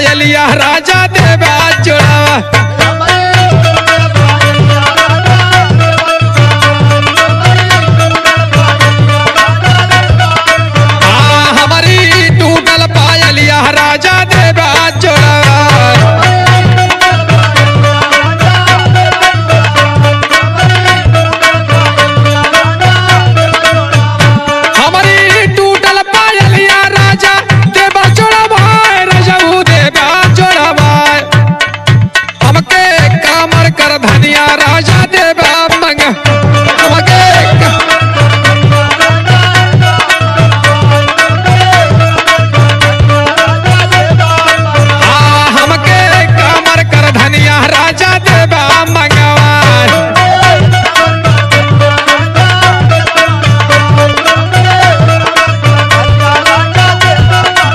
पायलिया राजा देवा जोड़ावा राजा देवा जोड़ावा हमारी टूटल पायलिया राजा देवा जोड़ावा रजऊ देवा जोड़ावा हमके कामर कर धनिया राजा देवा मंग हमके राजा देवा मंगवान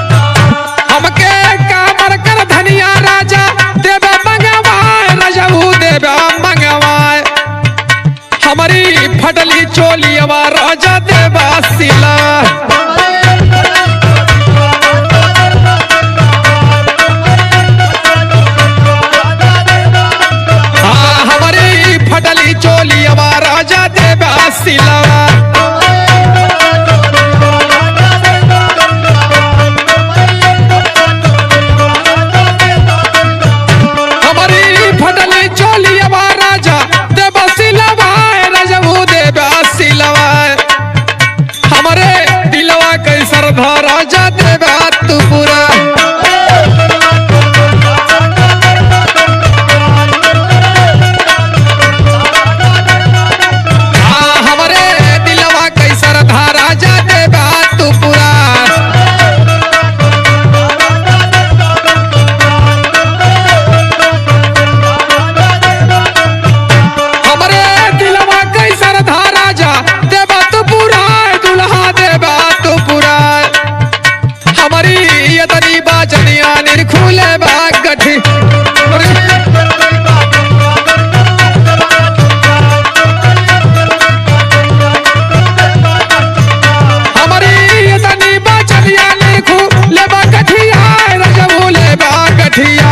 हमके कामर कर धनिया राजा देवा मंगवान रजऊ देवा मंगवान हमारी फटली चोलियवा राजा देवा सिला फटली चोलियवा राजा देवा सिलवा हमारी फटली चोलियवा राजा देवा सिलवा रजऊ देवा सिलवा हमारे दिलवा कैसर धा राजा देवा तू पूरा राजा देवा तू पूरा हमारे दिलवा कैसर धा राजा देवा तू पूरा दुल्हा देवा तू पूरा हमारी यतनी बाजनिया निर्खुले बा गठी गठिया